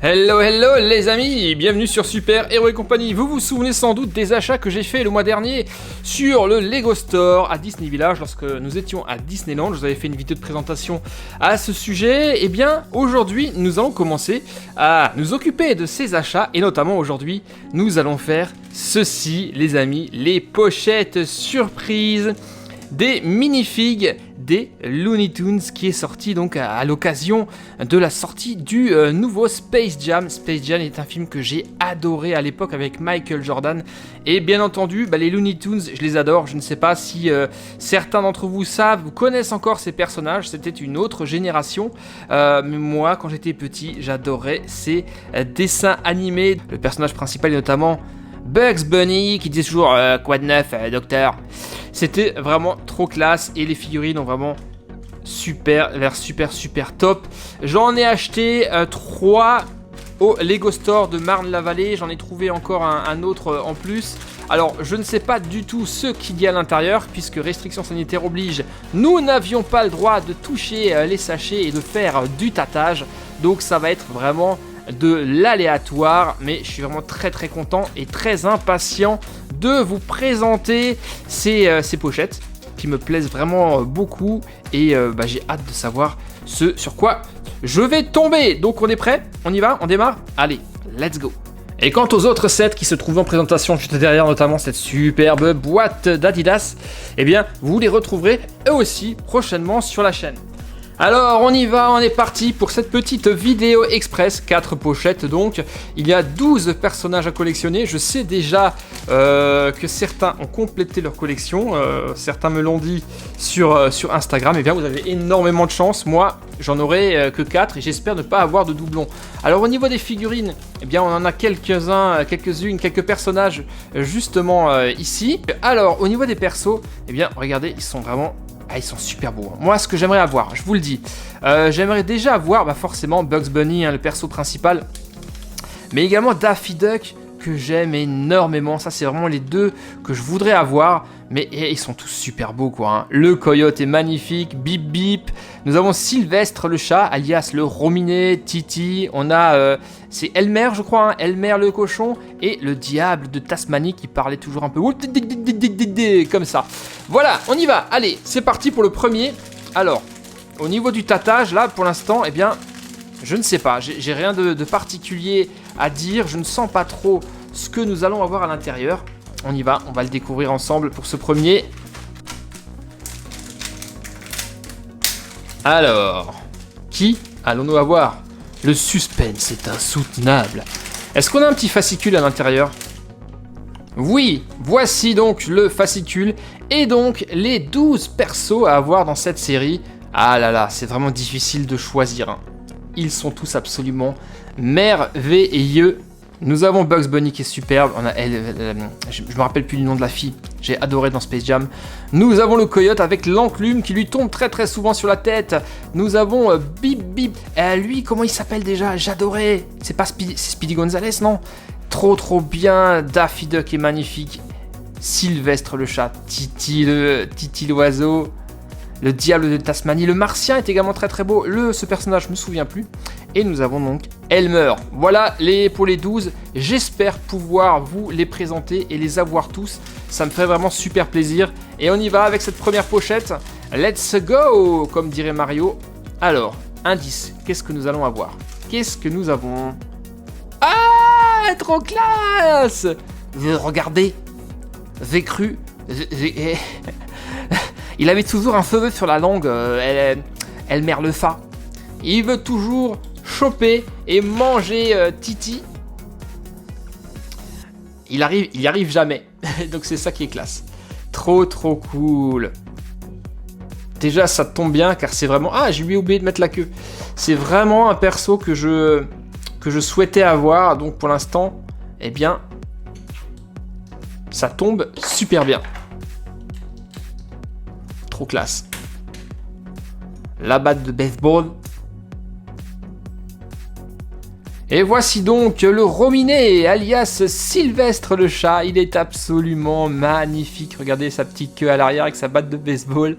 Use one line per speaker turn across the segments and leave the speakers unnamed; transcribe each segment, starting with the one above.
Hello les amis, bienvenue sur Super Hero et compagnie. Vous vous souvenez sans doute des achats que j'ai fait le mois dernier sur le Lego Store à Disney Village lorsque nous étions à Disneyland. Je vous avais fait une vidéo de présentation à ce sujet. Et bien aujourd'hui nous allons commencer à nous occuper de ces achats et notamment aujourd'hui nous allons faire ceci les amis, les pochettes surprises des minifigs des Looney Tunes qui est sorti donc à l'occasion de la sortie du nouveau Space Jam. Space Jam est un film que j'ai adoré à l'époque avec Michael Jordan et bien entendu les Looney Tunes je les adore. Je ne sais pas si certains d'entre vous savent ou connaissent encore ces personnages, c'était une autre génération mais moi quand j'étais petit j'adorais ces dessins animés. Le personnage principal est notamment Bugs Bunny qui disait toujours quoi de neuf docteur. C'était vraiment trop classe et les figurines ont vraiment l'air super top. J'en ai acheté 3 au Lego Store de Marne-la-Vallée. J'en ai trouvé encore un autre en plus. Alors je ne sais pas du tout ce qu'il y a à l'intérieur puisque restrictions sanitaires oblige. Nous n'avions pas le droit de toucher les sachets et de faire du tâtage. Donc ça va être vraiment de l'aléatoire, mais je suis vraiment très content et très impatient de vous présenter ces pochettes qui me plaisent vraiment beaucoup et j'ai hâte de savoir ce sur quoi je vais tomber. Donc on est prêt? On y va? On démarre? Allez, let's go! Et quant aux autres sets qui se trouvent en présentation juste derrière, notamment cette superbe boîte d'Adidas, eh bien vous les retrouverez eux aussi prochainement sur la chaîne. Alors on y va, on est parti pour cette petite vidéo express, 4 pochettes donc. Il y a 12 personnages à collectionner, je sais déjà que certains ont complété leur collection, certains me l'ont dit sur Instagram, et bien vous avez énormément de chance, moi j'en aurai que 4 et j'espère ne pas avoir de doublons. Alors au niveau des figurines, eh bien on en a quelques personnages justement ici. Alors au niveau des persos, eh bien regardez, ils sont vraiment... ils sont super beaux. Moi, ce que j'aimerais avoir, je vous le dis, j'aimerais déjà avoir forcément Bugs Bunny, le perso principal, mais également Daffy Duck, que j'aime énormément. Ça, c'est vraiment les deux que je voudrais avoir, mais ils sont tous super beaux, quoi. Le coyote est magnifique, Bip Bip. Nous avons Sylvestre le chat, alias le Rominé, Titi. On a, c'est Elmer, je crois, Elmer le cochon, et le diable de Tasmanie qui parlait toujours un peu comme ça. Voilà, on y va. Allez, c'est parti pour le premier. Alors, au niveau du tâtage, là, pour l'instant, eh bien, je ne sais pas. J'ai rien de particulier à dire. Je ne sens pas trop ce que nous allons avoir à l'intérieur. On y va, on va le découvrir ensemble pour ce premier. Alors, qui allons-nous avoir? Le suspense est insoutenable. Est-ce qu'on a un petit fascicule à l'intérieur? Oui, voici donc le fascicule et donc les 12 persos à avoir dans cette série. Ah là là, c'est vraiment difficile de choisir. Ils sont tous absolument merveilleux. Nous avons Bugs Bunny qui est superbe. On a je me rappelle plus le nom de la fille. J'ai adoré dans Space Jam. Nous avons le coyote avec l'enclume qui lui tombe très souvent sur la tête. Nous avons Bip Bip. Lui, comment il s'appelle déjà? J'adorais. C'est pas Speedy Gonzales, non? Trop bien. Daffy Duck est magnifique. Sylvestre le chat. Titi l'oiseau. Le diable de Tasmanie, le martien est également très beau. Ce personnage, je me souviens plus. Et nous avons donc Elmer. Voilà pour les 12. J'espère pouvoir vous les présenter et les avoir tous. Ça me ferait vraiment super plaisir. Et on y va avec cette première pochette. Let's go, comme dirait Mario. Alors, indice, qu'est-ce que nous allons avoir? Qu'est-ce que nous avons? Ah, trop classe! Regardez, j'ai cru... Il avait toujours un feu sur la langue, Elmer le Fa. Il veut toujours choper et manger Titi. Il y arrive jamais. Donc c'est ça qui est classe. Trop cool. Déjà ça tombe bien car c'est vraiment... Ah, j'ai oublié de mettre la queue. C'est vraiment un perso que je souhaitais avoir. Donc pour l'instant, eh bien, ça tombe super bien. Trop classe. La batte de baseball. Et voici donc le Rominé, alias Sylvestre le chat. Il est absolument magnifique. Regardez sa petite queue à l'arrière avec sa batte de baseball.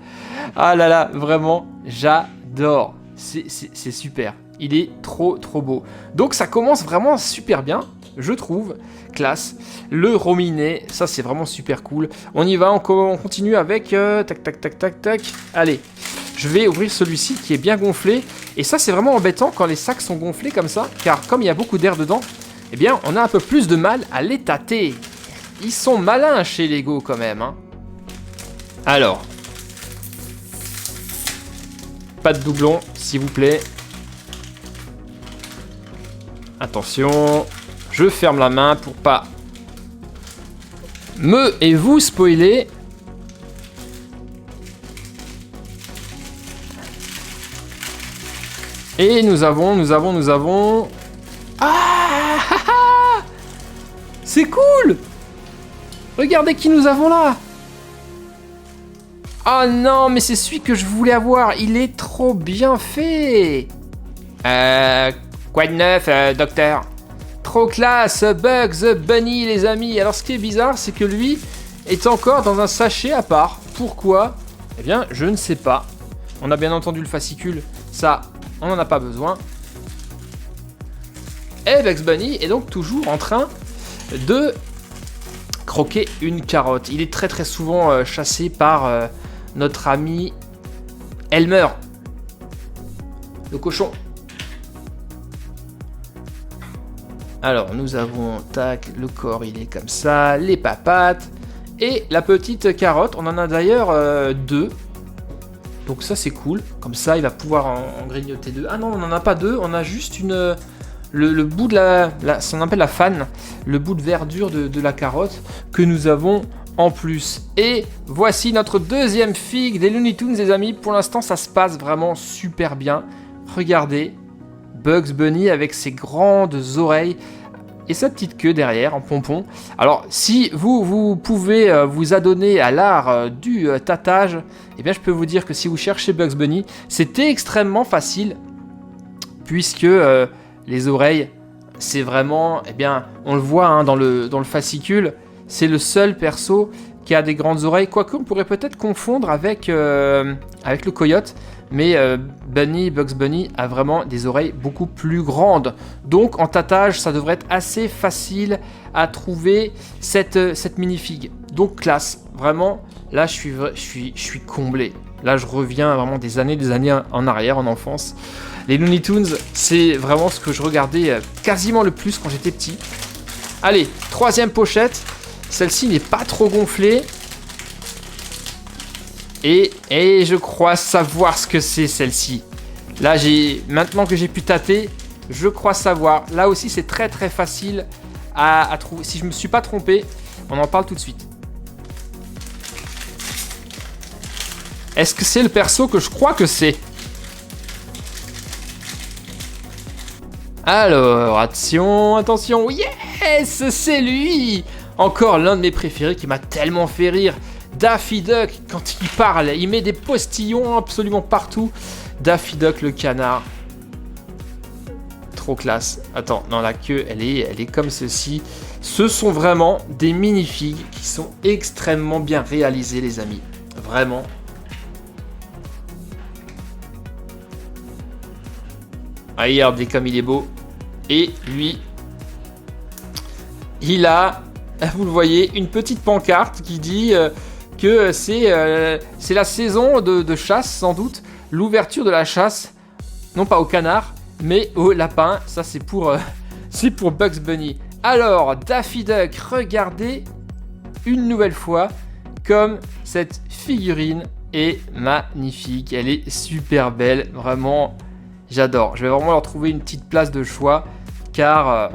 Ah là là, vraiment, j'adore. C'est super. Il est trop beau. Donc ça commence vraiment super bien, je trouve. Classe. Le rominé, ça c'est vraiment super cool. On y va, on continue avec... tac. Allez, je vais ouvrir celui-ci qui est bien gonflé. Et ça c'est vraiment embêtant quand les sacs sont gonflés comme ça. Car comme il y a beaucoup d'air dedans, eh bien on a un peu plus de mal à les tâter. Ils sont malins chez Lego quand même. Hein. Alors... Pas de doublon, s'il vous plaît. Attention, je ferme la main pour pas me et vous spoiler. Et nous avons... Ah, c'est cool! Regardez qui nous avons là! Oh non, mais c'est celui que je voulais avoir. Il est trop bien fait. Quoi de neuf, docteur? Trop classe, Bugs Bunny, les amis. Alors, ce qui est bizarre, c'est que lui est encore dans un sachet à part. Pourquoi? Eh bien, je ne sais pas. On a bien entendu le fascicule. Ça, on n'en a pas besoin. Et Bugs Bunny est donc toujours en train de croquer une carotte. Il est très souvent chassé par... notre ami Elmer, le cochon. Alors, nous avons, tac, le corps, il est comme ça, les papates, et la petite carotte. On en a d'ailleurs 2. Donc ça, c'est cool. Comme ça, il va pouvoir en grignoter 2. Ah non, on n'en a pas 2, on a juste une... Le bout de ça on appelle la fan, le bout de verdure de la carotte que nous avons en plus. Et voici notre deuxième figue des Looney Tunes, les amis. Pour l'instant, ça se passe vraiment super bien. Regardez, Bugs Bunny avec ses grandes oreilles et sa petite queue derrière en pompon. Alors, si vous pouvez vous adonner à l'art du tâtage, eh bien, je peux vous dire que si vous cherchez Bugs Bunny, c'est extrêmement facile puisque les oreilles, c'est vraiment, eh bien, on le voit hein, dans le fascicule. C'est le seul perso qui a des grandes oreilles. Quoique, on pourrait peut-être confondre avec le coyote. Mais Bugs Bunny a vraiment des oreilles beaucoup plus grandes. Donc, en tâtage, ça devrait être assez facile à trouver cette minifig. Donc, classe. Vraiment, là, je suis comblé. Là, je reviens vraiment des années en arrière, en enfance. Les Looney Tunes, c'est vraiment ce que je regardais quasiment le plus quand j'étais petit. Allez, troisième pochette. Celle-ci n'est pas trop gonflée. Et je crois savoir ce que c'est celle-ci. Là, maintenant que j'ai pu tâter, je crois savoir. Là aussi, c'est très facile à trouver. Si je ne me suis pas trompé, on en parle tout de suite. Est-ce que c'est le perso que je crois que c'est? Alors, attention. Yes, c'est lui! Encore l'un de mes préférés qui m'a tellement fait rire. Daffy Duck, quand il parle, il met des postillons absolument partout. Daffy Duck, le canard. Trop classe. Attends, non, la queue, elle est comme ceci. Ce sont vraiment des minifigs qui sont extrêmement bien réalisés, les amis. Vraiment. Ah, regardez comme il est beau. Et lui, il a, vous le voyez, une petite pancarte qui dit que c'est la saison de chasse, sans doute. L'ouverture de la chasse, non pas au canard, mais au lapin. Ça, c'est pour Bugs Bunny. Alors, Daffy Duck, regardez une nouvelle fois comme cette figurine est magnifique. Elle est super belle, vraiment, j'adore. Je vais vraiment leur trouver une petite place de choix, car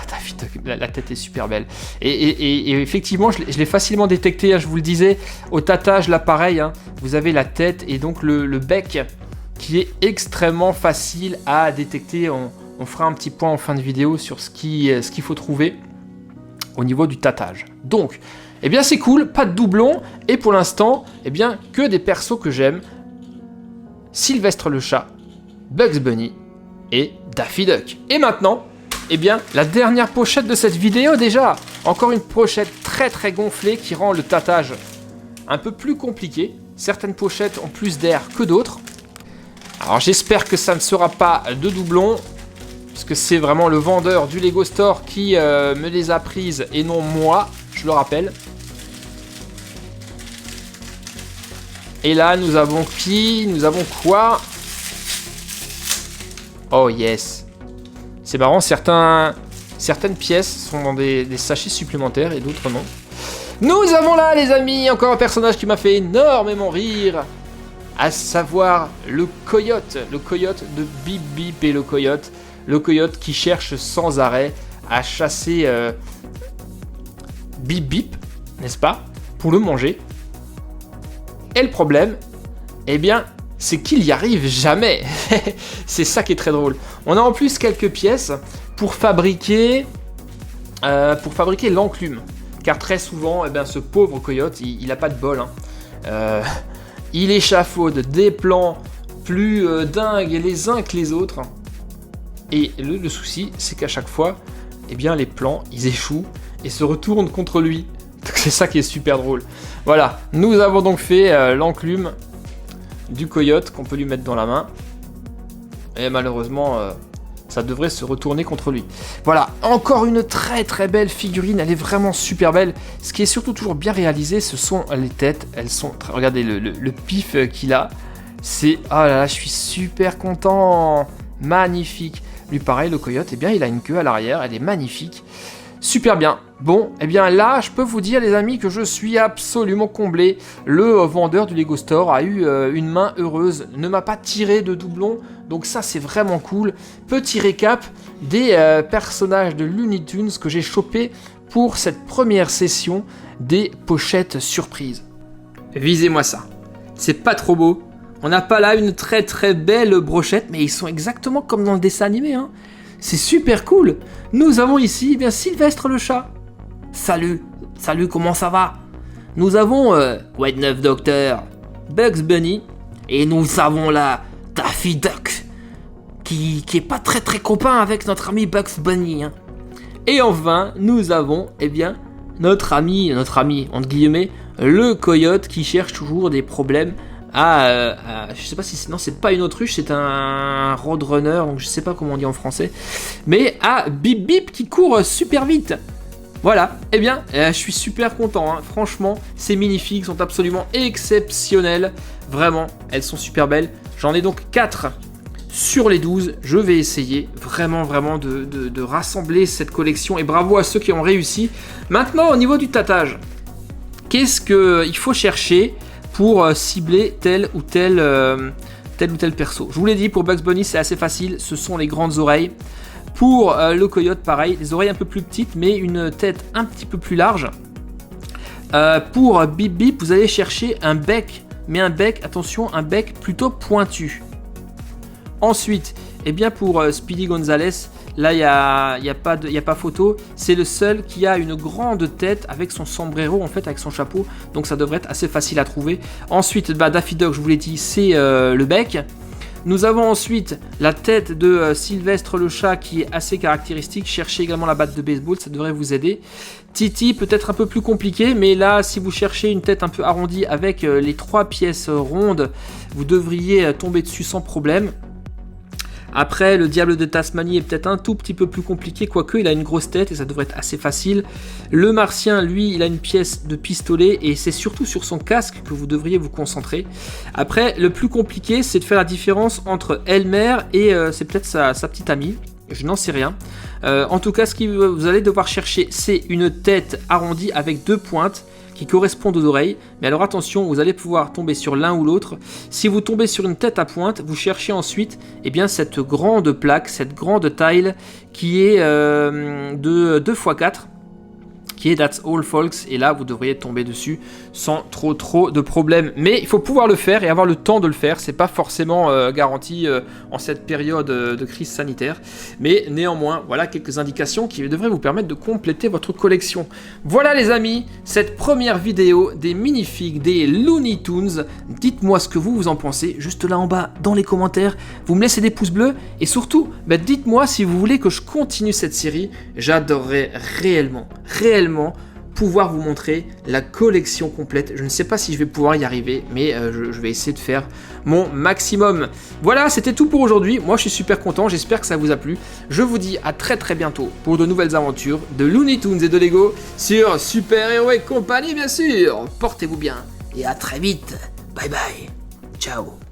Daffy Duck, la tête est super belle. Et effectivement, je l'ai facilement détecté, hein, je vous le disais, au tâtage, là pareil, hein, vous avez la tête et donc le bec qui est extrêmement facile à détecter. On fera un petit point en fin de vidéo sur ce qu'il faut trouver au niveau du tâtage. Donc, eh bien c'est cool, pas de doublons, et pour l'instant, eh bien que des persos que j'aime. Sylvestre le chat, Bugs Bunny et Daffy Duck. Et maintenant, eh bien, la dernière pochette de cette vidéo déjà. Encore une pochette très gonflée qui rend le tâtage un peu plus compliqué. Certaines pochettes ont plus d'air que d'autres. Alors j'espère que ça ne sera pas de doublons, puisque c'est vraiment le vendeur du Lego Store qui me les a prises et non moi, je le rappelle. Et là, nous avons qui? Nous avons quoi? Oh yes. C'est marrant, certaines pièces sont dans des sachets supplémentaires et d'autres non. Nous avons là, les amis, encore un personnage qui m'a fait énormément rire, à savoir le coyote de Bip Bip et le coyote qui cherche sans arrêt à chasser Bip Bip, n'est-ce pas, pour le manger. Et le problème, eh bien, c'est qu'il n'y arrive jamais. C'est ça qui est très drôle. On a en plus quelques pièces pour fabriquer l'enclume. Car très souvent, eh bien, ce pauvre coyote, il n'a pas de bol. Hein. Il échafaude des plans plus dingues les uns que les autres. Et le souci, c'est qu'à chaque fois, eh bien, les plans, ils échouent et se retournent contre lui. C'est ça qui est super drôle. Voilà, nous avons donc fait l'enclume du coyote qu'on peut lui mettre dans la main. Et malheureusement, ça devrait se retourner contre lui. Voilà, encore une très très belle figurine. Elle est vraiment super belle. Ce qui est surtout toujours bien réalisé, ce sont les têtes. Elles sont... Regardez le pif qu'il a. C'est... Oh là là, je suis super content. Magnifique. Lui pareil, le coyote, eh bien, il a une queue à l'arrière. Elle est magnifique. Super bien. Bon, eh bien là, je peux vous dire, les amis, que je suis absolument comblé. Le vendeur du Lego Store a eu une main heureuse, ne m'a pas tiré de doublon, donc ça, c'est vraiment cool. Petit récap des personnages de Looney Tunes que j'ai chopé pour cette première session des pochettes surprises. Visez-moi ça. C'est pas trop beau. On n'a pas là une très très belle brochette, mais ils sont exactement comme dans le dessin animé, hein. C'est super cool. Nous avons ici, eh bien, Sylvestre le chat. Salut, comment ça va? Nous avons White Neuf Docteur, Bugs Bunny, et nous avons là Daffy Duck, qui est pas très très copain avec notre ami Bugs Bunny. Hein. Et enfin, nous avons, eh bien, notre ami, entre guillemets, le coyote qui cherche toujours des problèmes je sais pas si non, c'est pas une autruche, c'est un roadrunner, donc je sais pas comment on dit en français, mais à Bip Bip qui court super vite. Voilà, eh bien, je suis super content, hein. Franchement, ces minifigs sont absolument exceptionnelles, vraiment, elles sont super belles. J'en ai donc 4 sur les 12, je vais essayer vraiment de rassembler cette collection, et bravo à ceux qui ont réussi. Maintenant, au niveau du tatage, qu'est-ce qu'il faut chercher pour cibler tel ou tel perso. Je vous l'ai dit, pour Bugs Bunny, c'est assez facile, ce sont les grandes oreilles. Pour le coyote, pareil, les oreilles un peu plus petites, mais une tête un petit peu plus large. Pour Bip Bip, vous allez chercher un bec, mais un bec, attention, un bec plutôt pointu. Ensuite, eh bien pour Speedy Gonzales, là, il n'y a pas photo. C'est le seul qui a une grande tête avec son sombrero, en fait, avec son chapeau. Donc, ça devrait être assez facile à trouver. Ensuite, Daffy Duck, je vous l'ai dit, c'est le bec. Nous avons ensuite la tête de Sylvestre le chat qui est assez caractéristique. Cherchez également la batte de baseball, ça devrait vous aider. Titi, peut-être un peu plus compliqué, mais là, si vous cherchez une tête un peu arrondie avec les 3 pièces rondes, vous devriez tomber dessus sans problème. Après, le diable de Tasmanie est peut-être un tout petit peu plus compliqué, quoique il a une grosse tête et ça devrait être assez facile. Le martien, lui, il a une pièce de pistolet et c'est surtout sur son casque que vous devriez vous concentrer. Après, le plus compliqué, c'est de faire la différence entre Elmer et c'est peut-être sa petite amie. Je n'en sais rien. En tout cas, ce que vous allez devoir chercher, c'est une tête arrondie avec 2 pointes qui correspondent aux oreilles. Mais alors attention, vous allez pouvoir tomber sur l'un ou l'autre. Si vous tombez sur une tête à pointe, vous cherchez ensuite eh bien, cette grande plaque, cette grande tile qui est de 2x4. Qui est That's All Folks, et là vous devriez tomber dessus sans trop de problèmes. Mais il faut pouvoir le faire et avoir le temps de le faire, c'est pas forcément garanti en cette période de crise sanitaire. Mais néanmoins, voilà quelques indications qui devraient vous permettre de compléter votre collection. Voilà les amis, cette première vidéo des minifigs des Looney Tunes. Dites-moi ce que vous en pensez, juste là en bas dans les commentaires. Vous me laissez des pouces bleus, et surtout, dites-moi si vous voulez que je continue cette série. J'adorerais réellement pouvoir vous montrer la collection complète. Je ne sais pas si je vais pouvoir y arriver, mais je vais essayer de faire mon maximum. Voilà, c'était tout pour aujourd'hui. Moi, je suis super content. J'espère que ça vous a plu. Je vous dis à très très bientôt pour de nouvelles aventures de Looney Tunes et de Lego sur Super Héros et compagnie, bien sûr. Portez-vous bien et à très vite. Bye bye. Ciao.